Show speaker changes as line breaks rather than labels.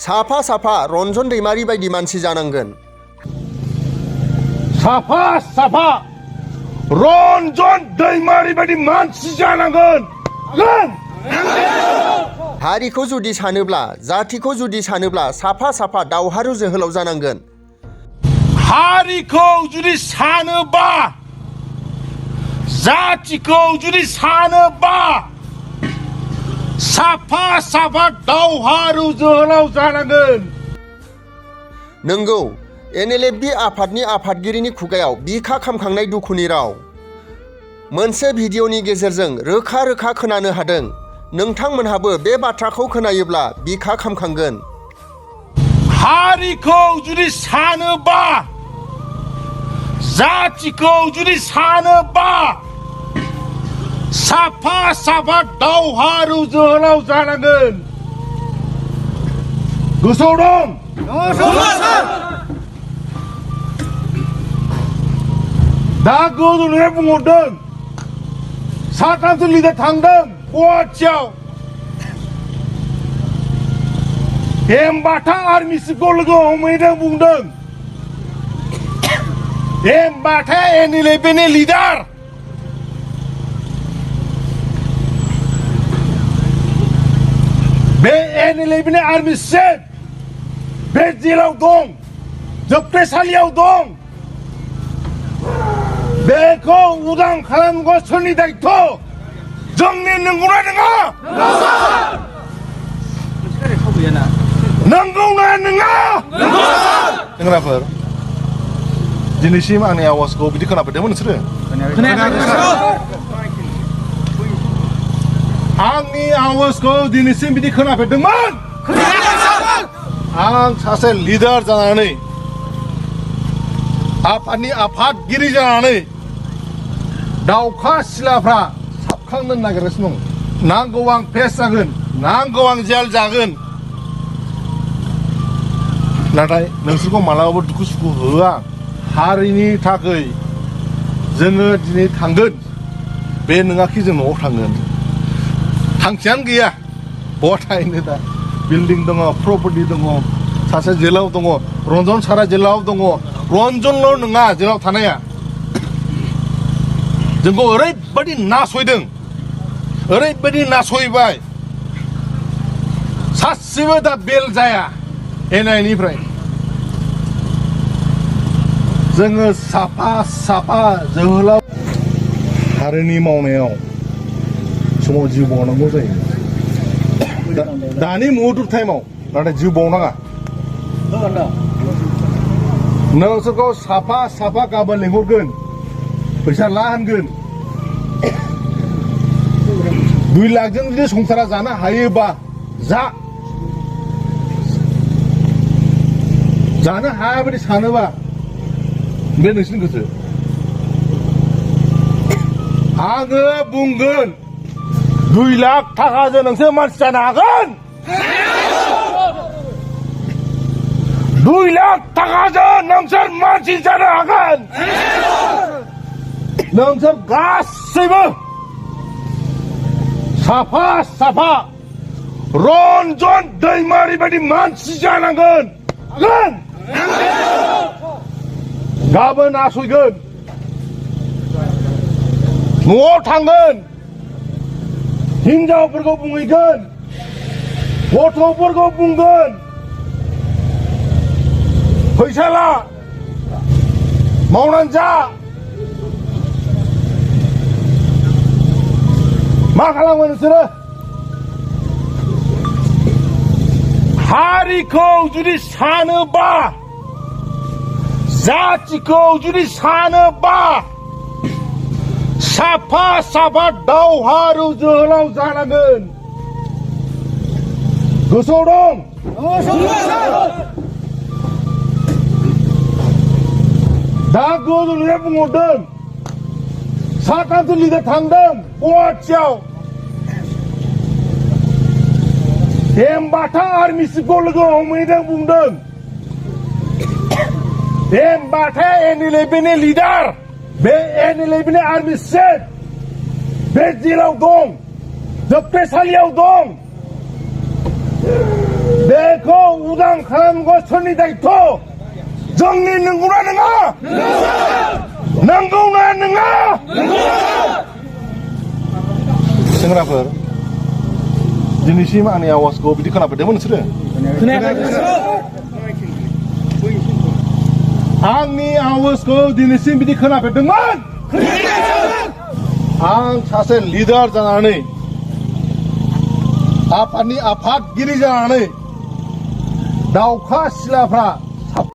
साफा साफा रनजन दैमारि बायदि मानसि जानांगोन।
साफा साफा रनजन दैमारि बायदि मानसि जानांगोन।
हारिखौ जुदि सानोब्ला जातिखौ जुदि सानोब्ला साफा साफा दावहारु जोहोलाव जानांगोन।
हारिखौ जुदि सानोबा जातिखौ जुदि सानोबा साफा साफा दावहारु जोहोलाव जानांगोन।
नंगौ, Nlfb आफादनि आफादगिरिनि खुगायाव बिखा खामखांनाय दुखुनि राव। मोनसे भिडिअ'नि गेजेरजों रोखा रोखा खोनानो हादों। नोंथांमोनहाबो बे बाथ्राखौ खोनायोब्ला बिखा खामखांगोन।
हारिखौ जुदि सानोबा जातिखौ जुदि सानोबा साफा साफा दावहारु जोहोलाव जानांगोन। गोसोआव दं? दा गोदोनिफ्राय बुंहरदों, साथामसो लिडार थांदों गुवाहाटियाव। एमबाथा आर्मि चिफखौ लोगो हमहैदों बुंदों। एमबाथा Nlfbनि लिडार। बे Nlfbनि आर्मि चिफ बे जेलाव दं, जोबथेसालियाव दं। बेखौ उदां खालामनांगौ सोरनि दायित्व? जोंनि। नंगौना नङा? नंगौना नङा? सेंग्राफोर, दिनैसिम आंनि आवाजखौ बिदि खोनाफेरदोंमोन नोंसोरो? आंनि आवाजखौ दिनैसिम बिदि खोनाफेरदोंमोन? आं सासे लिडार जानानै, आफादनि आफादगिरि जानानै दावखा सिलाफ्रा साबखांनो नागिरगासिनो दं। नांगौ आं फेस जागोन, नांगौ आं जेल जागोन। नाथाय नोंसोरखौ मालाबाबो दुखु सुखु होआ। हारिनि थाखाय जोङो दिनै थांगोन। बे नङाखि जों न'आव थांगोन। थांखियानो गैया। बहा थाहैनो दा? बिल्डिं दङ, प्रपार्टि दङ, सासे जेलाव दङ, रन्जन सारा जेलाव दङ। रन्जनल' नङा जेलाव थानाया। जोंखौ ओरैबायदि नासयदों, ओरैबायदि नासयबाय। सासेबो दा बेल जाया एनआइनिफ्राय। जोङो साफा साफा जोहोलाव हारिनि मावनायाव समाव जिउ बावनांगौ जायो। दानि मुहुर्त टाइमाव नाथाय जिउ बावनाङा। नोंसोरखौ साफा साफा गाबोन लिंहरगोन, फैसा ला होनगोन। 2 लाखजों जुदि संसारा जानो हायोबा जा। जानो हाया बायदि सानोबा बे नोंसिनि गोसो। आङो बुंगोन 2 लाख थाखाजों नोंसोर मानसि जानो हागोन। 2 लाख थाखाजों नोंसोर मानसि जानो हागोन। नोंसोर गासैबो साफा साफा रन्जन दैमारि बायदि मानसि जानांगोन। हागोन। गाबोन नासयगोन, न'आव थांगोन, हिनजावफोरखौ बुंहैगोन, गथ'फोरखौ बुंगोन, फैसा ला, मावनानै जा। मा खालामो नोंसोरो? हारिखौ जुदि सानोबा जातिखौ जुदि सानोबा साफा साफा दावहारु जोहोलाव जानांगोन। गोसोआव दं? दा गोदोनिफ्राय बुंहरदों, साथामसो लिडार थांदों गुवाहाटियाव। एमबाथा आर्मि चिफखौ लोगो हमहैदों बुंदों। एमबाथा Nlfbनि लिडार। बे Nlfbनि आर्मि चिफ बे जेलाव दं, जोबथेसालियाव दं। हारिखौ उदां खालामनांगौ सोरनि दायित्व' जोंनि नंगौना नङा नंगौना नङा सेंग्राफोर दिनैसिम आंनि आवाजखौ बिदि खोनाफेरदोंमोन नोंसोरो आंनि आवाजखौ दिनैसिम बिदि खोनाफेरदोंमोन आं सासे लिडार जानानै आफादनि आफादगिरि जानानै दावखा सिलाफ्रा